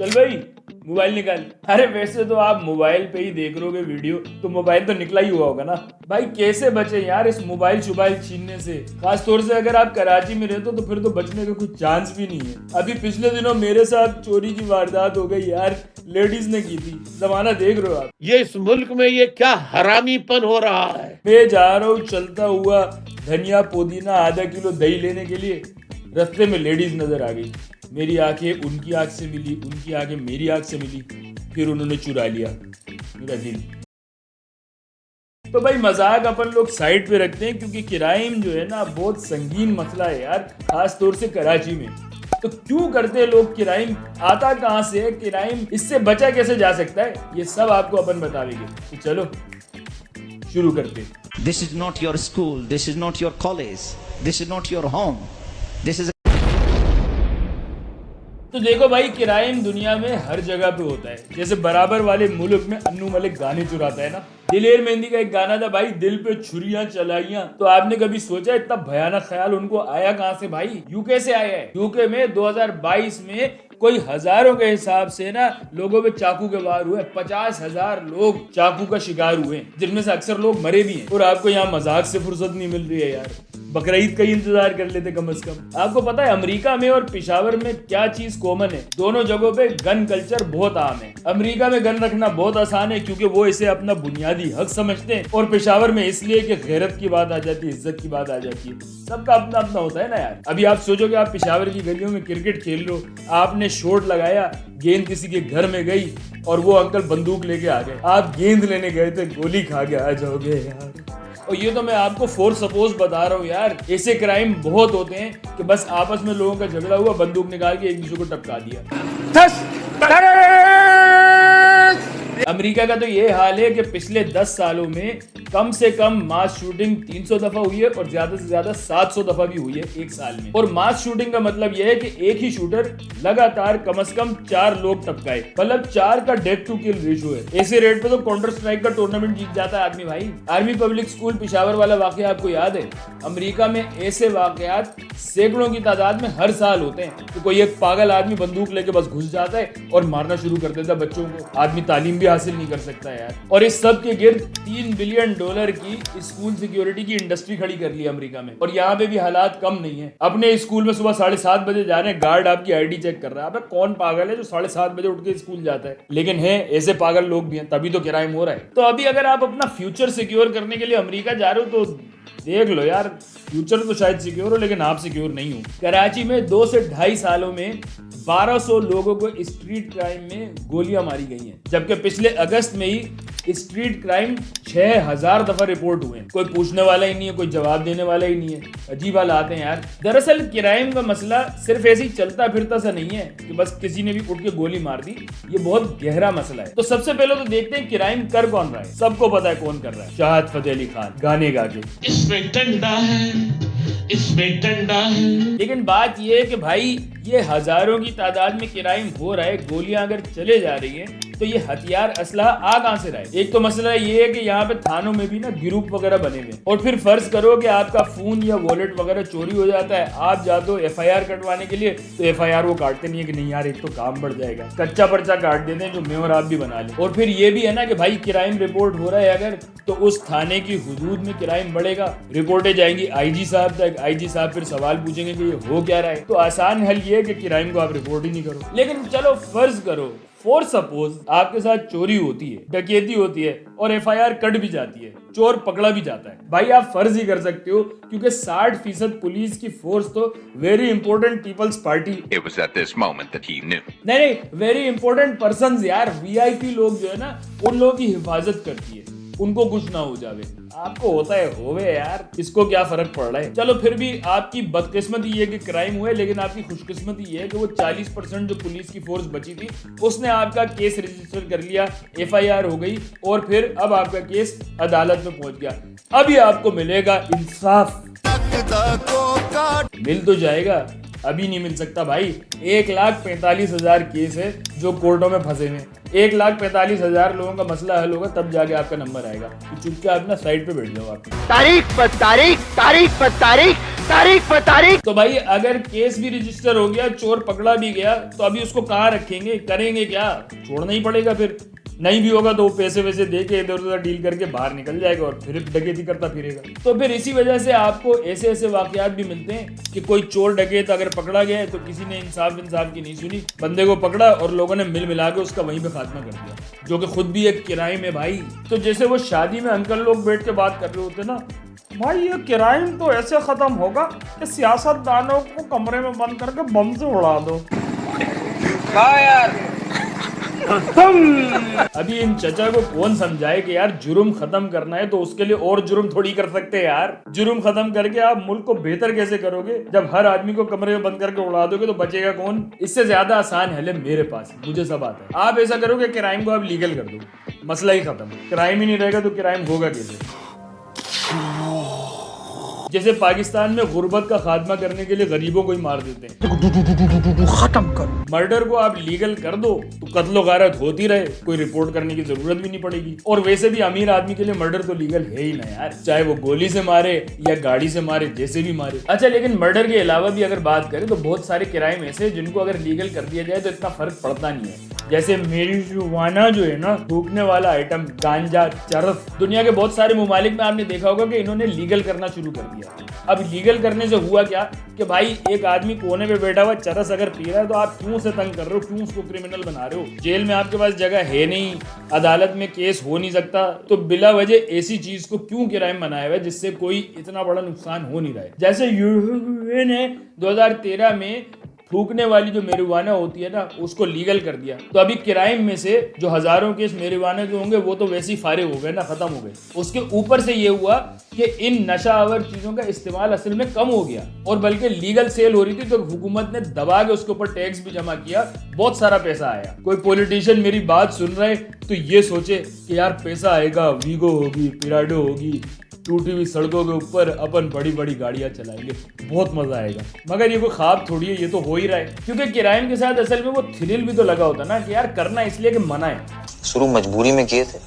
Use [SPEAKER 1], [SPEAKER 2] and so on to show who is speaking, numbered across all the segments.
[SPEAKER 1] चल भाई मोबाइल निकाल। अरे वैसे तो आप मोबाइल पे ही देख रहोगे वीडियो, तो मोबाइल तो निकला ही हुआ होगा ना। भाई कैसे बचे यार इस मोबाइल छीनने से, खास तौर से अगर आप कराची में रहते हो तो फिर तो बचने का कुछ चांस भी नहीं है। अभी पिछले दिनों मेरे साथ चोरी की वारदात हो गई यार, लेडीज ने की थी। जमाना देख रहे हो आप।
[SPEAKER 2] ये इस मुल्क में ये क्या हरामीपन हो रहा है।
[SPEAKER 1] मैं जा रहा हूँ चलता हुआ धनिया पुदीना आधा किलो दही लेने के लिए, रास्ते में लेडीज नजर आ गई। मेरी आंखें उनकी आंख से मिली, उनकी आंखें मेरी आंख से मिली, फिर उन्होंने चुरा लिया मेरा दिल। तो भाई मजाक अपन लोग साइड पे रखते हैं, क्योंकि क्राइम जो है ना बहुत संगीन मसला है यार, खास तौर से कराची में। तो क्यों करते हैं लोग क्राइम, आता कहां से है क्राइम, इससे बचा कैसे जा सकता है, ये सब आपको अपन बताएंगे। तो चलो शुरू करते हैं।
[SPEAKER 3] This is not your school, this is not your college, this is not your home, this is
[SPEAKER 1] तो देखो भाई क्राइम दुनिया में हर जगह पे होता है। जैसे बराबर वाले मुल्क में अन्नू मलिक गाने चुराता है ना। दिलेर मेहंदी का एक गाना था भाई, दिल पे छुरियां चलाइयां। तो आपने कभी सोचा इतना भयानक ख्याल उनको आया कहां से भाई? यूके से आया है। यूके में 2022 में कोई हजारों के हिसाब से ना लोगों पे चाकू के वार हुए, 50,000 लोग चाकू का शिकार हुए, जिनमें से अक्सर लोग मरे भी हैं। और आपको यहाँ मजाक से फुर्सत नहीं मिल रही है यार, बकरीद का ही इंतजार कर लेते कम से कम। आपको पता है अमेरिका में और पेशावर में क्या चीज कॉमन है? दोनों जगहों पे गन कल्चर बहुत आम है। अमेरिका में गन रखना बहुत आसान है क्योंकि वो इसे अपना बुनियादी हक समझते हैं, और पेशावर में इसलिए कि गैरत की बात आ जाती है, इज्जत की बात आ जाती है। सबका अपना अपना होता है ना यार। अभी आप सोचो कि आप पेशावर की गलियों में क्रिकेट खेल लो, आपने शॉट लगाया, गेंद किसी के घर में गई और वो अंकल बंदूक लेके आ गए, आप गेंद लेने गए थे, गोली खा के आ जाओगे यार। और ये तो मैं आपको फोर सपोज बता रहा हूँ यार, ऐसे क्राइम बहुत होते हैं कि बस आपस में लोगों का झगड़ा हुआ, बंदूक निकाल के एक दूसरे को टपका दिया। अमेरिका का तो ये हाल है कि पिछले 10 सालों में कम से कम मास शूटिंग 300 दफा हुई है और ज्यादा से ज्यादा 700 दफा भी हुई है एक साल में। और मास शूटिंग का मतलब यह है कि एक ही शूटर लगातार कम से कम 4 लोग टपकाए, मतलब 4 का डेथ टू किल रेशियो है। ऐसे रेट पे तो काउंटर स्ट्राइक का टूर्नामेंट जीत जाता है आदमी भाई। आर्मी पब्लिक स्कूल पेशावर वाला वाकया आपको याद है? अमेरिका में ऐसे वाकयात सैकड़ों की तादाद में हर साल होते हैं। तो कोई एक पागल आदमी बंदूक लेके बस घुस जाता है और मारना शुरू कर देता है बच्चों को। आदमी तालीम भी हासिल नहीं कर सकता यार। और इस सब के गिर्द $3 बिलियन की स्कूल सिक्योरिटी की इंडस्ट्री खड़ी कर ली अमेरिका में। और यहाँ पे भी हालात कम नहीं है। अपने स्कूल में सुबह 7:30 बजे जा रहे हैं, गार्ड आपकी आईडी चेक कर रहा है। अब कौन पागल है जो 7:30 बजे उठ के स्कूल जाता है? लेकिन है ऐसे पागल लोग भी हैं, तभी तो क्राइम हो रहा है। तो अभी अगर आप अपना फ्यूचर सिक्योर करने के लिए अमेरिका जा रहे हो तो देख लो यार, फ्यूचर तो शायद सिक्योर हो लेकिन आप सिक्योर नहीं हो। कराची में 2 से 2.5 सालों में 1200 लोगों को स्ट्रीट क्राइम में गोलियां मारी गई हैं, जबकि पिछले अगस्त में ही स्ट्रीट क्राइम 6000 दफा रिपोर्ट हुए हैं। कोई पूछने वाला ही नहीं है, कोई जवाब देने वाला ही नहीं है। अजीब हालात हैं यार। दरअसल क्राइम का मसला सिर्फ ऐसे ही चलता फिरता सा नहीं है कि बस किसी ने भी उठ के गोली मार दी। ये बहुत गहरा मसला है। तो सबसे पहले तो देखते हैं क्राइम कर कौन रहा है। सबको पता है कौन कर रहा है, शाहद फतेह अली खान गाने गा के।
[SPEAKER 2] इसमें डंडा है, इसमें डंडा है।
[SPEAKER 1] लेकिन बात यह है कि भाई ये हजारों की तादाद में क्राइम हो रहा है, गोलियां अगर चले जा रही हैं तो ये हथियार असला आ कहां से रहा है? एक तो मसला ये है कि यहाँ पे थानों में भी ना ग्रुप वगैरह बने हुए। और फिर फर्ज करो कि आपका फोन या वॉलेट वगैरह चोरी हो जाता है, आप जाते हो FIR कटवाने के लिए, तो FIR वो काटते नहीं है कि नहीं यार एक तो काम बढ़ जाएगा, कच्चा पर्चा काट देते हैं जो मैं और आप भी बना ले। और फिर ये भी है ना कि भाई क्राइम रिपोर्ट हो रहा है अगर, तो उस थाने की हुदूद में क्राइम बढ़ेगा, रिपोर्टें जाएंगी IG साहब तक, IG साहब फिर सवाल पूछेंगे कि ये हो क्या रहा है। तो आसान हल ये है कि क्राइम को आप रिपोर्ट ही नहीं करो। लेकिन चलो फर्ज करो, फॉर सपोज आपके साथ चोरी होती है, डकैती होती है और FIR कट भी जाती है, चोर पकड़ा भी जाता है। भाई आप फर्ज ही कर सकते हो क्योंकि 60% पुलिस की फोर्स तो very important peoples party.
[SPEAKER 4] It was at this moment that he knew.
[SPEAKER 1] नहीं, वेरी इंपॉर्टेंट पर्संस यार, VIP लोग जो है ना, उन लोगों की हिफाजत करती है, उनको कुछ ना हो जावे। आपको होता है होवे यार, इसको क्या फर्क पड़ रहा है। चलो फिर भी आपकी बदकिस्मती ये कि क्राइम हुए, लेकिन आपकी खुशकिस्मती ये है कि वो 40% जो पुलिस की फोर्स बची थी उसने आपका केस रजिस्टर कर लिया, FIR हो गई और फिर अब आपका केस अदालत में पहुंच गया। अभी आपको मिलेगा इंसाफ, मिल तो जाएगा, अभी नहीं मिल सकता भाई। 1,45,000 केस है जो कोर्टों में फंसे हुए। 1,45,000 लोगों का मसला हल होगा तब जाके आपका नंबर आएगा। तो चुपके आप ना साइड पे बैठ जाओ। आप
[SPEAKER 5] तारीख पर तारीख, तारीख पर तारीख, तारीख पर तारीख।
[SPEAKER 1] तो भाई अगर केस भी रजिस्टर हो गया, चोर पकड़ा भी गया, तो अभी उसको कहाँ रखेंगे, करेंगे क्या? छोड़ना ही पड़ेगा। फिर नहीं भी होगा तो पैसे वैसे दे के इधर उधर डील करके बाहर निकल जाएगा और फिर डकैती करता फिरेगा। तो फिर इसी वजह से आपको ऐसे ऐसे वाकयात भी मिलते हैं कि कोई चोर डकैत अगर पकड़ा गया है तो किसी ने इंसाफ की नहीं सुनी, बंदे को पकड़ा और लोगों ने मिल मिला के उसका वहीं पे खात्मा कर दिया, जो कि खुद भी एक क्राइम है भाई। तो जैसे वो शादी में अंकल लोग बैठ के बात कर रहे होते ना, भाई ये क्राइम तो ऐसे खत्म होगा कि सियासतदानों को कमरे में बंद करके बम से उड़ा दो। अभी इन चचा को कौन समझाए कि यार जुर्म खत्म करना है तो उसके लिए और जुर्म थोड़ी कर सकते हैं यार। जुर्म खत्म करके आप मुल्क को बेहतर कैसे करोगे जब हर आदमी को कमरे में बंद करके उड़ा दोगे तो बचेगा कौन? इससे ज्यादा आसान हल है मेरे पास, मुझे सब आता है। आप ऐसा करोगे क्राइम को आप लीगल कर दो, मसला ही खत्म। क्राइम ही नहीं रहेगा तो क्राइम होगा कैसे? जैसे पाकिस्तान में गुर्बत का खात्मा करने के लिए गरीबों को ही मार देते हैं, खत्म कर। मर्डर को आप लीगल कर दो तो कत्लो गारत होती रहे, कोई रिपोर्ट करने की जरूरत भी नहीं पड़ेगी। और वैसे भी अमीर आदमी के लिए मर्डर तो लीगल है ही ना यार, चाहे वो गोली से मारे या गाड़ी से मारे, जैसे भी मारे। अच्छा, लेकिन मर्डर के अलावा भी अगर बात करें तो बहुत सारे क्राइम ऐसे जिनको अगर लीगल कर दिया जाए तो इतना फर्क पड़ता नहीं है। जैसे मेरिजुआना जो है ना, फूकने वाला आइटम, गांजा, चरस, दुनिया के बहुत सारे ममालिक में आपने देखा होगा कि इन्होंने लीगल करना शुरू कर दिया। अब लीगल करने से हुआ क्या कि भाई एक आदमी कोने पे बैठा हुआ चरस अगर पी रहा है तो आप क्यों उसे तंग कर रहे हो, क्यों उसको क्रिमिनल बना रहे हो? जेल में आपके पास जगह है नहीं, अदालत में केस हो नहीं सकता, तो बिला वजह ऐसी चीज को क्यों क्राइम बनाया हुआ है जिससे कोई इतना बड़ा नुकसान हो नहीं रहा है। जैसे यूएन ने 2013 में फूकने वाली जो मेरिजुआना होती है ना उसको लीगल कर दिया, तो अभी क्राइम में से जो हजारों केस मेरिजुआना के होंगे वो तो वैसे ही फारिग हो गए ना, खत्म हो गए। उसके ऊपर से ये हुआ कि इन नशावर चीजों का इस्तेमाल असल में कम हो गया और बल्कि लीगल सेल हो रही थी तो हुकूमत ने दबा के उसके ऊपर टैक्स भी जमा किया, बहुत सारा पैसा आया। कोई पॉलिटिशियन मेरी बात सुन रहे तो ये सोचे कि यार पैसा आएगा, वीगो होगी, पिराडो होगी, टूटी हुई सड़कों के ऊपर अपन बड़ी बड़ी गाड़ियां चलाएंगे, बहुत मजा आएगा। मगर ये कोई ख्वाब थोड़ी है, ये तो हो ही रहा है। क्योंकि क्राइम के साथ असल में वो थ्रिल भी तो लगा होता ना कि यार करना इसलिए कि मना है।
[SPEAKER 6] शुरू मजबूरी में किए थे,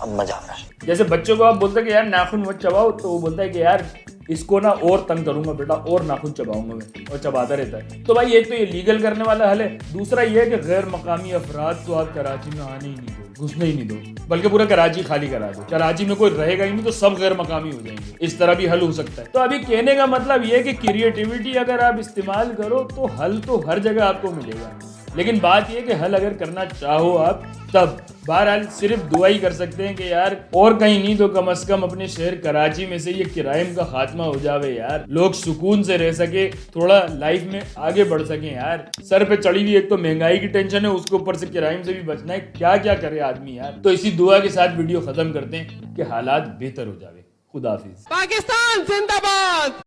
[SPEAKER 6] अब मजा आ रहा है।
[SPEAKER 1] जैसे बच्चों को आप बोलते कि यार नाखून मत चबाओ तो वो बोलता है कि यार इसको ना और तंग करूंगा बेटा, और नाखून चबाऊंगा मैं, और चबाता रहता है। तो भाई एक तो ये लीगल करने वाला हल है, दूसरा ये है कि गैर मकामी अफराद को आप कराची में आने ही नहीं दो, घुसने ही नहीं दो, बल्कि पूरा कराची खाली करा दो। कराची में कोई रहेगा ही नहीं तो सब गैर मकामी हो जाएंगे। इस तरह भी हल हो सकता है। तो अभी कहने का मतलब ये है कि क्रिएटिविटी अगर आप इस्तेमाल करो तो हल तो हर जगह आपको मिलेगा, लेकिन बात यह कि हल अगर करना चाहो आप तब। बहरहाल सिर्फ दुआ ही कर सकते हैं कि यार और कहीं नहीं तो कम से कम अपने शहर कराची में से ये क्राइम का खात्मा हो जावे यार, लोग सुकून से रह सके, थोड़ा लाइफ में आगे बढ़ सके यार। सर पे चढ़ी हुई एक तो महंगाई की टेंशन है, उसके ऊपर से क्राइम से भी बचना है, क्या क्या करे आदमी यार। तो इसी दुआ के साथ वीडियो खत्म करते हैं कि हालात बेहतर हो जावे। खुदा हाफिज।
[SPEAKER 5] पाकिस्तान जिंदाबाद।